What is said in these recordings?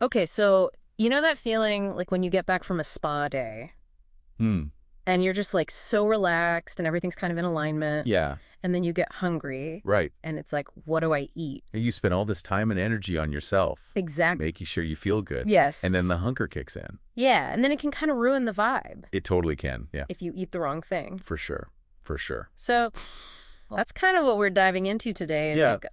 Okay, so you know that feeling like when you get back from a spa day Hmm. and you're just like so relaxed and everything's kind of in alignment, Yeah, and then you get hungry right. and it's like, what do I eat? You spend all this time and energy on yourself, Exactly. making sure you feel good, and then Yes. the hunger kicks in. Yeah, and then it can kind of ruin the vibe It totally can. Yeah, if you eat the wrong thing. for sure. For sure. So that's kind of what we're diving into today is Yeah, like,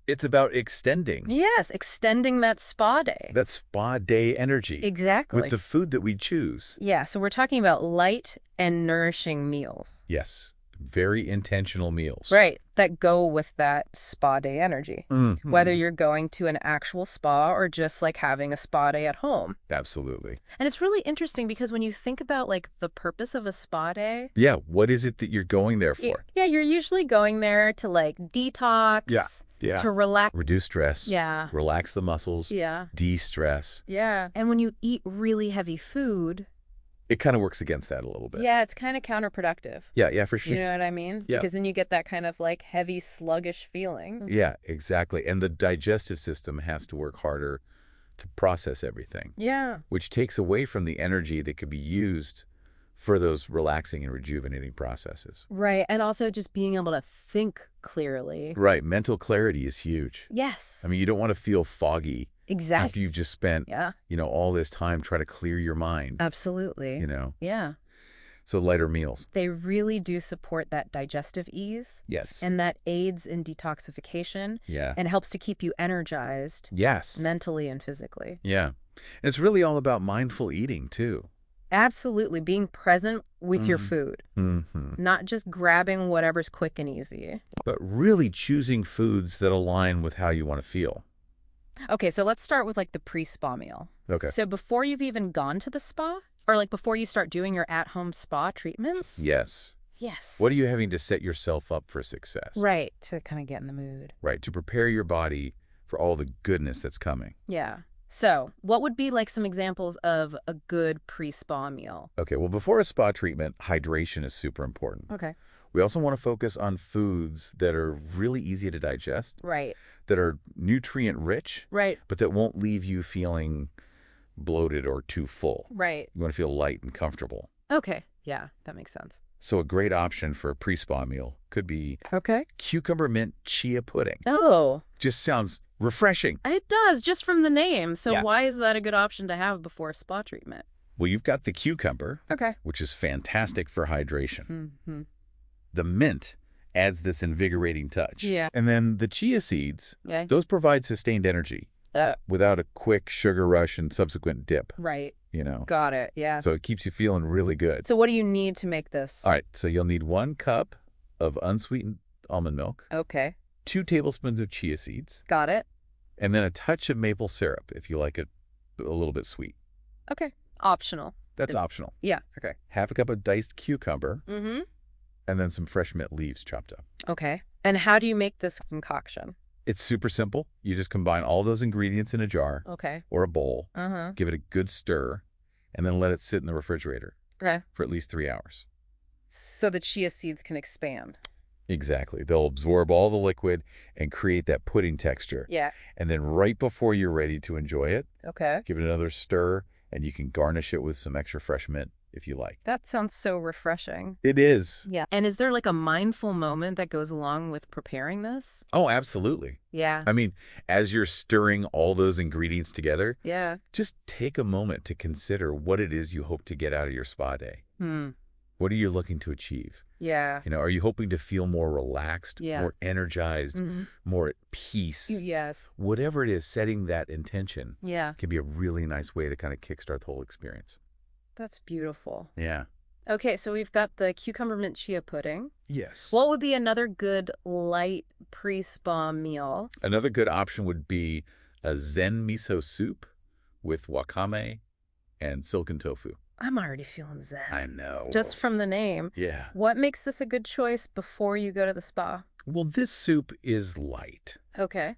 it's about extending yes, extending that spa day. that spa day energy with Exactly. the food that we choose. Yeah, so we're talking about light and nourishing meals. Yes, very intentional meals. Right, that go with that spa day energy. Whether Mhm. you're going to an actual spa or just like having a spa day at home. Absolutely. And it's really interesting because when you think about like the purpose of a spa day, Yeah, what is it that you're going there for? yeah, you're usually going there to like Yeah, detox, yeah. to relax. Reduce stress, Yeah, relax the muscles, yeah, de-stress. yeah. And when you eat really heavy food, It kind of works against that a little bit. yeah, it's kind of counterproductive. Yeah, yeah, for You sure. know what I mean? Yeah. Because then you get that kind of like heavy, sluggish feeling. Yeah, exactly. And the digestive system has to work harder to process everything, Yeah. which takes away from the energy that could be used for those relaxing and rejuvenating processes. Right. And also just being able to think clearly. Right. Mental clarity is huge. Yes. I mean, you don't want to feel foggy Exactly. after you've just spent, Yeah. all this time trying to clear your mind, Absolutely. Yeah. So lighter meals. They really do support that digestive ease Yes. and that aids in detoxification Yeah. and helps to keep you energized Yes. mentally and physically. Yeah. And it's really all about mindful eating, too. Absolutely. Being present with your Mhm. food, Mm-hmm. not just grabbing whatever's quick and easy. But really choosing foods that align with how you want to feel. Okay, so let's start with like the pre-spa meal. Okay. So before you've even gone to the spa, or like before you start doing your at-home spa treatments? Yes. Yes. What are you having to set yourself up for success? Right, to kind of get in the mood. Right. To prepare your body for all the goodness that's coming. Yeah. So what would be like some examples of a good pre-spa meal? Okay. Well, before a spa treatment, hydration is super important. Okay. We also want to focus on foods that are really easy to digest, Right. that are nutrient rich, Right. but that won't leave you feeling bloated or too full. Right. You want to feel light and comfortable. Okay. Yeah, that makes sense. So a great option for a pre-spa meal could be Okay. cucumber mint chia pudding. Oh, Just sounds refreshing. it does, just from the name. So Yeah. why is that a good option to have before a spa treatment? Well, you've got the cucumber, Okay. which is fantastic for hydration. Mm-hmm. The mint adds this invigorating touch. Yeah. And then the chia seeds, Yeah. those provide sustained energy without a quick sugar rush and subsequent dip, Right. you know. Got it. Yeah. So it keeps you feeling really good. So what do you need to make this? All right, so you'll need 1 cup of unsweetened almond milk, Okay. 2 tablespoons of chia seeds, Got it. and then a touch of maple syrup if you like it a little bit sweet. Okay. Optional. That's optional. Yeah. Okay. Half a cup of diced cucumber, Mm-hmm. and then some fresh mint leaves chopped up. Okay. And how do you make this concoction? It's super simple. You just combine all those ingredients in a jar Okay. or a bowl, Uh-huh. give it a good stir, and then let it sit in the refrigerator Okay. for at least 3 hours. So the chia seeds can expand. Exactly. They'll absorb all the liquid and create that pudding texture. Yeah. And then right before you're ready to enjoy it, Okay. give it another stir, and you can garnish it with some extra fresh mint if you like. That sounds so refreshing. It is. Yeah. And is there like a mindful moment that goes along with preparing this? Oh, absolutely. Yeah. I mean, as you're stirring all those ingredients together, Yeah. just take a moment to consider what it is you hope to get out of your spa day. Hmm. What are you looking to achieve? Yeah. Are you hoping to feel more relaxed, Yeah. more energized, Mm-hmm. more at peace? Yes. Whatever it is, setting that intention Yeah. can be a really nice way to kind of kickstart the whole experience. That's beautiful. Yeah. Okay, so we've got the cucumber mint chia pudding. Yes. What would be another good light pre-spa meal? Another good option would be a zen miso soup with wakame and silken tofu. I'm already feeling zen. I know. Just from the name. Yeah. What makes this a good choice before you go to the spa? Well, this soup is light, Okay.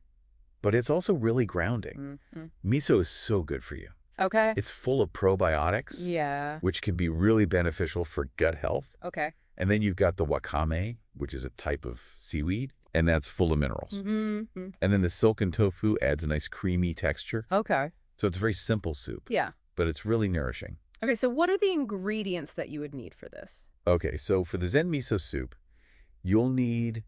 but it's also really grounding. Mm-hmm. Miso is so good for you. Okay. It's full of probiotics, Yeah. which can be really beneficial for gut health. Okay. And then you've got the wakame, which is a type of seaweed, and that's full of minerals. Mm-hmm. And then the silken tofu adds a nice creamy texture. Okay. So it's a very simple soup, Yeah. but it's really nourishing. Okay, so what are the ingredients that you would need for this? Okay, so for the Zen miso soup, you'll need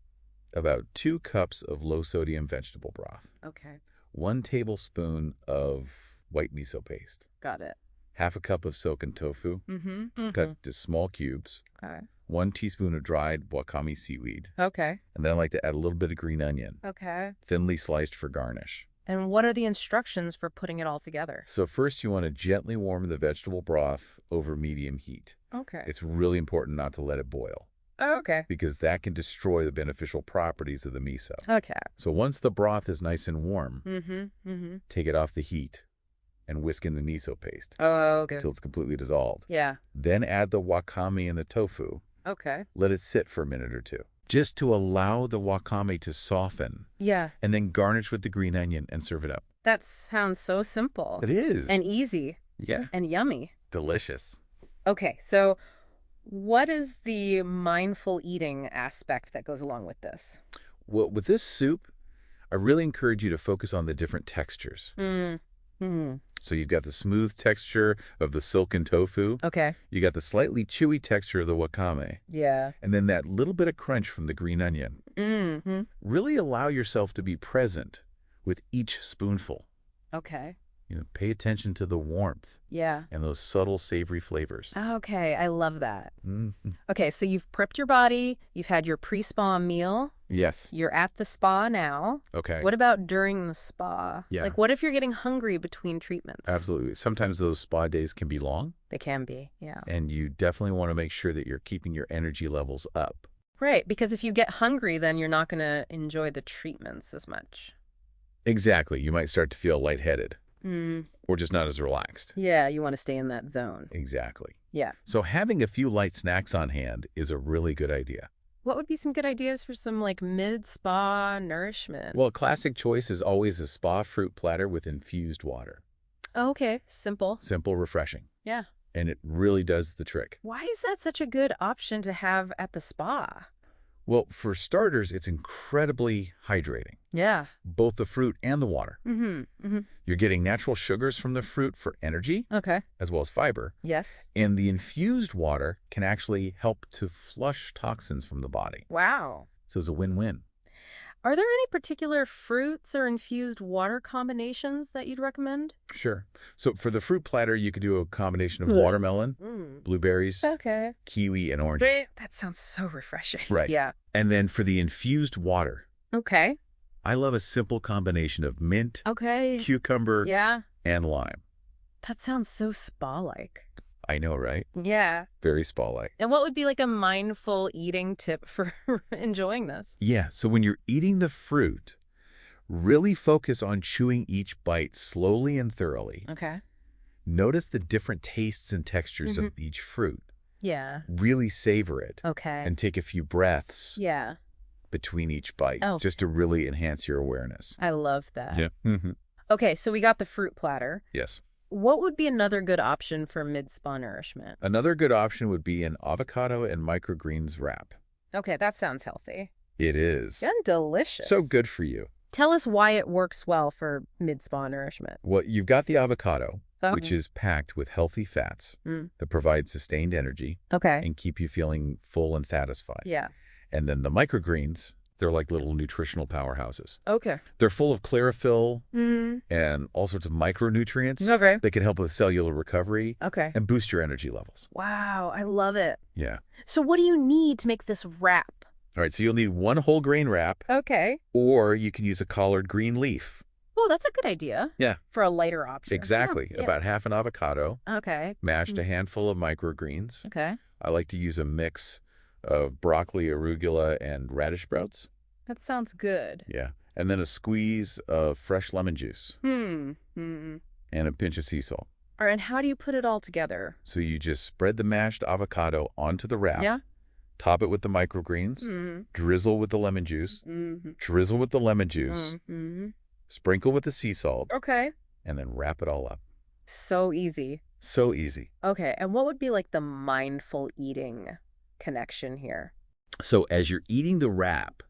about 2 cups of low-sodium vegetable broth, Okay, 1 tablespoon of white miso paste, got it. half a cup of silken tofu, Mm-hmm. cut to small cubes, Okay. 1 teaspoon of dried wakame seaweed, Okay. and then I like to add a little bit of green onion, Okay. thinly sliced for garnish. And what are the instructions for putting it all together? So first you want to gently warm the vegetable broth over medium heat. Okay. It's really important not to let it boil, Okay. because that can destroy the beneficial properties of the miso. Okay. So once the broth is nice and warm, Mm-hmm. Mm-hmm. take it off the heat and whisk in the miso paste Oh, okay. until it's completely dissolved. Yeah. Then add the wakame and the tofu. Okay. Let it sit for a minute or 2, just to allow the wakame to soften, Yeah. and then garnish with the green onion and serve it up. That sounds so simple. It is. And easy. Yeah. And yummy. Delicious. Okay, so what is the mindful eating aspect that goes along with this? Well, with this soup, I really encourage you to focus on the different textures. Mm-hmm. So you've got the smooth texture of the silken tofu. Okay. You got the slightly chewy texture of the wakame. Yeah. And then that little bit of crunch from the green onion. Mm-hmm. Really allow yourself to be present with each spoonful. Okay. Pay attention to the warmth Yeah. and those subtle savory flavors. Okay, I love that. Mhm. Okay, so you've prepped your body, you've had your pre-spa meal, Yes. you're at the spa now. Okay. What about during the spa? Yeah. Like, what if you're getting hungry between treatments? Absolutely. Sometimes those spa days can be long, They can be, yeah. and you definitely want to make sure that you're keeping your energy levels up. Right, because if you get hungry, then you're not going to enjoy the treatments as much. Exactly. You might start to feel lightheaded Mm. or just not as relaxed. Yeah, you want to stay in that zone. Exactly. Yeah. So having a few light snacks on hand is a really good idea. What would be some good ideas for some, like, mid-spa nourishment? Well, a classic choice is always a spa fruit platter with infused water. Oh, okay, simple. Simple, refreshing, Yeah. and it really does the trick. Why is that such a good option to have at the spa? Well, for starters, it's incredibly hydrating, Yeah. both the fruit and the water. Mm-hmm. Mm-hmm. You're getting natural sugars from the fruit for energy, Okay. as well as fiber, Yes. and the infused water can actually help to flush toxins from the body. Wow. So it's a win-win. Are there any particular fruits or infused water combinations that you'd recommend? Sure. So for the fruit platter, you could do a combination of Ugh. watermelon, Mm. blueberries, Okay. kiwi, and oranges. That sounds so refreshing. Right. Yeah. And then for the infused water, Okay. I love a simple combination of mint, Okay. cucumber, Yeah. and lime. That sounds so spa-like. I know, right? Yeah. Very spa-like. And what would be like a mindful eating tip for enjoying this? Yeah, so when you're eating the fruit, really focus on chewing each bite slowly and thoroughly. Okay. Notice the different tastes and textures of each fruit. Yeah. Really savor it Okay. and take a few breaths Yeah. between each bite, Oh. just to really enhance your awareness. I love that. Yeah. Okay, so we got the fruit platter. Yes. What would be another good option for mid-spa nourishment? Another good option would be an avocado and microgreens wrap. Okay, that sounds healthy. It is. And delicious. So good for you. Tell us why it works well for mid-spa nourishment. Well, you've got the avocado, Oh. which is packed with healthy fats Mm. that provide sustained energy Okay. and keep you feeling full and satisfied. Yeah. And then the microgreens, they're like little nutritional powerhouses. Okay. They're full of chlorophyll Mm. and all sorts of micronutrients Okay. that can help with cellular recovery Okay. and boost your energy levels. Wow, I love it. Yeah. So what do you need to make this wrap? All right, so you'll need 1 whole grain wrap, Okay. or you can use a collard green leaf. Oh, that's a good idea. Yeah. For a lighter option. Exactly. Yeah. About half an avocado, Okay. mashed a handful of microgreens. Okay. I like to use a mix of broccoli, arugula, and radish sprouts. That sounds good. Yeah. And then a squeeze of fresh lemon juice Hmm. and a pinch of sea salt. All right, and how do you put it all together? So you just spread the mashed avocado onto the wrap, Yeah. top it with the microgreens, Mm-hmm. drizzle with the lemon juice, Mm-hmm. drizzle with the lemon juice, Mm-hmm. sprinkle with the sea salt, Okay. and then wrap it all up. So easy. So easy. Okay, and what would be like the mindful eating connection here? So as you're eating the wrap,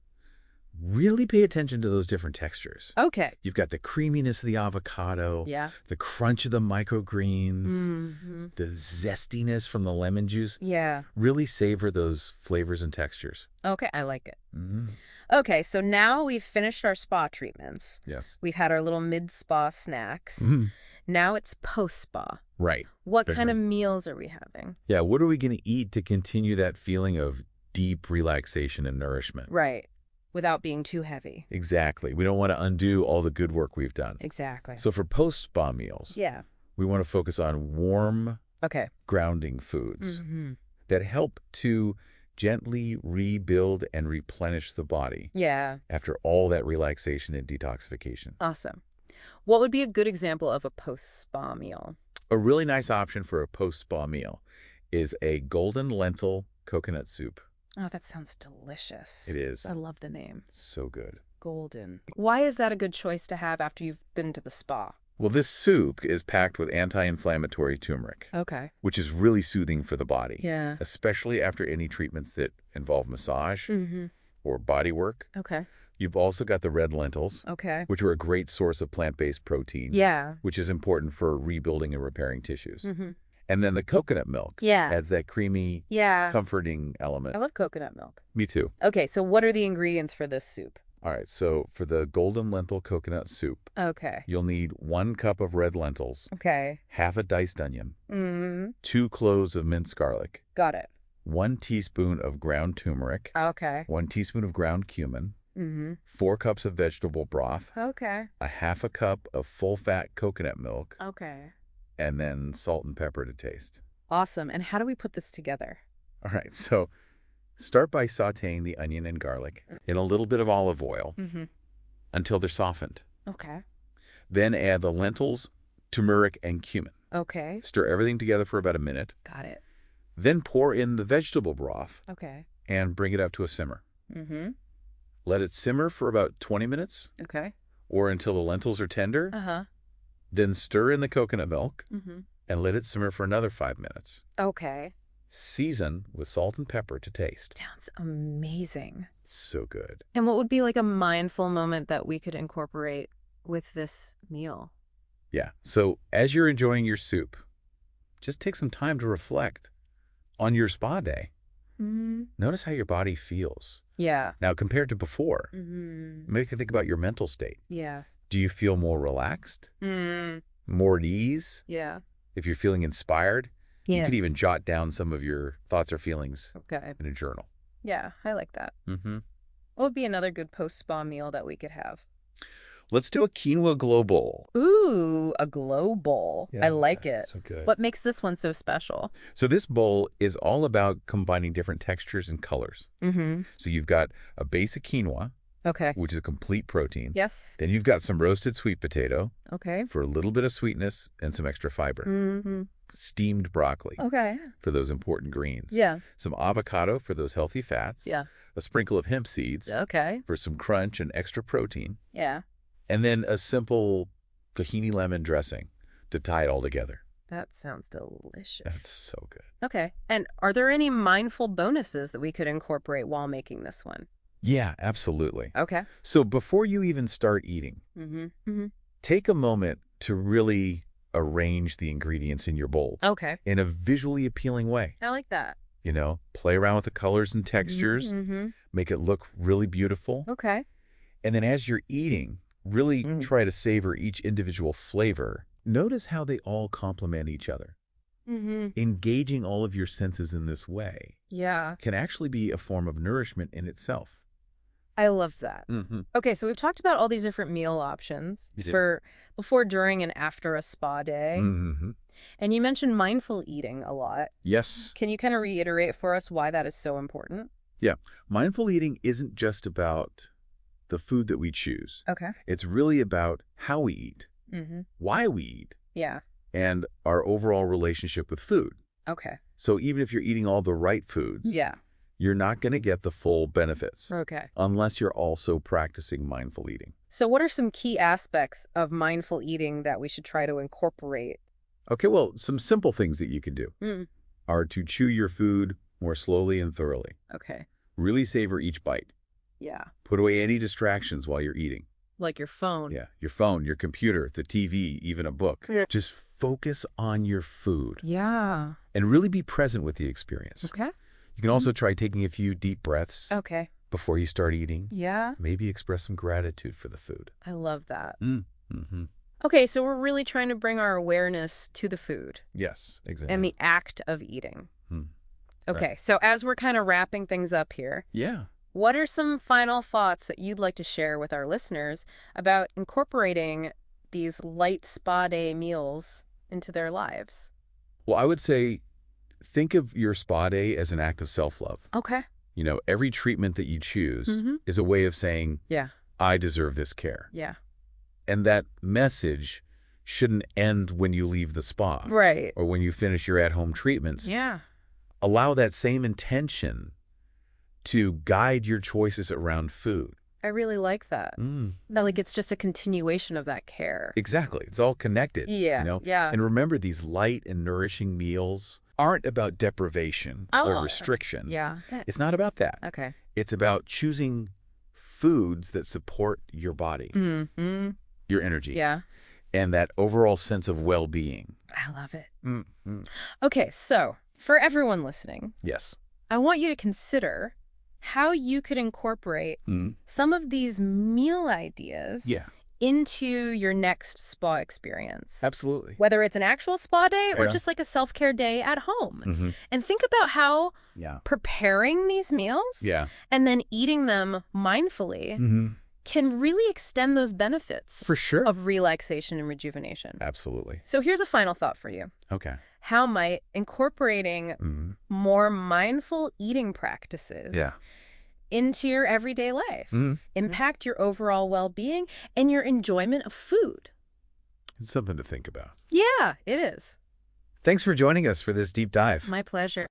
Really pay attention to those different textures. Okay. You've got the creaminess of the avocado, Yeah. the crunch of the microgreens, Mm-hmm. the zestiness from the lemon juice. Yeah. Really savor those flavors and textures. Okay, I like it. Mm-hmm. Okay, so now we've finished our spa treatments. Yes. We've had our little mid-spa snacks. Mm-hmm. Now it's post-spa. Right. What Very kind of good. meals are we having? Yeah, what are we going to eat to continue that feeling of deep relaxation and nourishment? Right. Without being too heavy. Exactly. We don't want to undo all the good work we've done. Exactly. So for post-spa meals, Yeah. we want to focus on warm, Okay. grounding foods Mm-hmm. that help to gently rebuild and replenish the body Yeah. after all that relaxation and detoxification. Awesome. What would be a good example of a post-spa meal? A really nice option for a post-spa meal is a golden lentil coconut soup. Oh, that sounds delicious. It is I love the name. so good. Golden. Why is that a good choice to have after you've been to the spa? Well, this soup is packed with anti-inflammatory turmeric, Okay. which is really soothing for the body, Yeah. especially after any treatments that involve massage Mm-hmm. or body work. Okay. You've also got the red lentils, Okay. which are a great source of plant-based protein, Yeah. which is important for rebuilding and repairing tissues. Mm-hmm. And then the coconut milk Yeah. adds that creamy, Yeah. comforting I element. love coconut milk. Me too. Okay, so what are the ingredients for this soup? All right, so for the golden lentil coconut soup, Okay. you'll need 1 cup of red lentils, Okay. half a diced onion, Mm-hmm. 2 cloves of minced garlic, Got it. 1 teaspoon of ground turmeric, Okay. 1 teaspoon of ground cumin, Mm-hmm. 4 cups of vegetable broth, Okay. a half a cup of full-fat coconut milk, Okay. and then salt and pepper to taste. Awesome. And how do we put this together? All right, so start by sautéing the onion and garlic in a little bit of olive oil Mm-hmm. until they're softened. Okay. Then add the lentils, turmeric, and cumin. Okay. Stir everything together for about a minute. Got it. Then pour in the vegetable broth Okay. and bring it up to a simmer. Mm-hmm. Let it simmer for about 20 minutes Okay. or until the lentils are tender. Uh-huh. Then stir in the coconut milk Mm-hmm. and let it simmer for another 5 minutes. Okay. Season with salt and pepper to taste. Sounds amazing. So good. And what would be like a mindful moment that we could incorporate with this meal? Yeah. So as you're enjoying your soup, just take some time to reflect on your spa day. Mm-hmm. Notice how your body feels. Yeah. Now, compared to before, Mm-hmm. make you think about your mental state. Yeah. Do you feel more relaxed, Mm. more at ease? Yeah. If you're feeling inspired, you Yeah. could even jot down some of your thoughts or feelings Okay. in a journal. Yeah, I like that. Mm-hmm. What would be another good post-spa meal that we could have? Let's do a quinoa glow bowl. Ooh, a glow bowl. I like it. So good. What makes this one so special? So this bowl is all about combining different textures and colors. Mm-hmm. So you've got a basic quinoa, Okay. which is a complete protein. Yes. Then you've got some roasted sweet potato Okay. for a little bit of sweetness and some extra fiber. Mm-hmm. Steamed broccoli Okay. for those important greens. Yeah. Some avocado for those healthy fats. Yeah. A sprinkle of hemp seeds Okay. for some crunch and extra protein. Yeah. And then a simple tahini lemon dressing to tie it all together. That sounds delicious. That's so good. Okay. And are there any mindful bonuses that we could incorporate while making this one? Yeah, absolutely. Okay. So before you even start eating, Mm-hmm. Mm-hmm. take a moment to really arrange the ingredients in your bowl Okay. in a visually appealing way. I like that. You know, play around with the colors and textures, Mm-hmm. make it look really beautiful. Okay. And then as you're eating, really try to savor each individual flavor. Notice how they all complement each other. Mm-hmm. Engaging all of your senses in this way Yeah. can actually be a form of nourishment in itself. I love that. Mm-hmm. Okay, so we've talked about all these different meal options You did. for before, during, and after a spa day. Mm-hmm. And you mentioned mindful eating a lot. Yes. Can you kind of reiterate for us why that is so important? Yeah. Mindful eating isn't just about the food that we choose. Okay. It's really about how we eat, Mm-hmm. why we eat, Yeah. and our overall relationship with food. Okay. So even if you're eating all the right foods, Yeah. you're not going to get the full benefits Okay. unless you're also practicing mindful eating. So what are some key aspects of mindful eating that we should try to incorporate? Okay, well, some simple things that you can do Mm. are to chew your food more slowly and thoroughly. Okay. Really savor each bite. Yeah. Put away any distractions while you're eating. Like your phone. Yeah, your phone, your computer, the TV, even a book. Yeah. Just focus on your food Yeah. and really be present with the experience. Okay. You can also try taking a few deep breaths Okay. before you start eating. Yeah. Maybe express some gratitude for the food. I love that. Mm-hmm. Okay, so we're really trying to bring our awareness to the food Yes, exactly. and the act of eating. Hmm. Okay, Right. so as we're kind of wrapping things up here, Yeah. what are some final thoughts that you'd like to share with our listeners about incorporating these light spa day meals into their lives? Well, I would say think of your spa day as an act of self-love. Okay. Every treatment that you choose Mm-hmm. is a way of saying, Yeah. I deserve this care. Yeah. And that message shouldn't end when you leave the spa Right. or when you finish your at-home treatments. Yeah. Allow that same intention to guide your choices around food. I really like that. That like it's just a continuation of that care. Exactly. It's all connected. Yeah. Yeah. And remember, these light and nourishing meals aren't about deprivation or restriction. Yeah. It's not about that. Okay. It's about choosing foods that support your body, Mm-hmm. your energy, Yeah. and that overall sense of well-being. I love it. Mm-hmm. Okay, so for everyone listening, Yes. I want you to consider how you could incorporate some of these meal ideas Yeah, into your next spa experience. absolutely. Whether it's an actual spa day or Yeah. just like a self-care day at home. Mm-hmm. And think about how Yeah. preparing these meals Yeah. and then eating them mindfully Mm-hmm. can really extend those benefits For sure. of relaxation and rejuvenation. Absolutely. So here's a final thought for you. Okay. How might incorporating Mm-hmm. more mindful eating practices Yeah. into your everyday life Mm-hmm. impact your overall well-being and your enjoyment of food? It's something to think about. Yeah, it is. Thanks for joining us for this deep dive. My pleasure.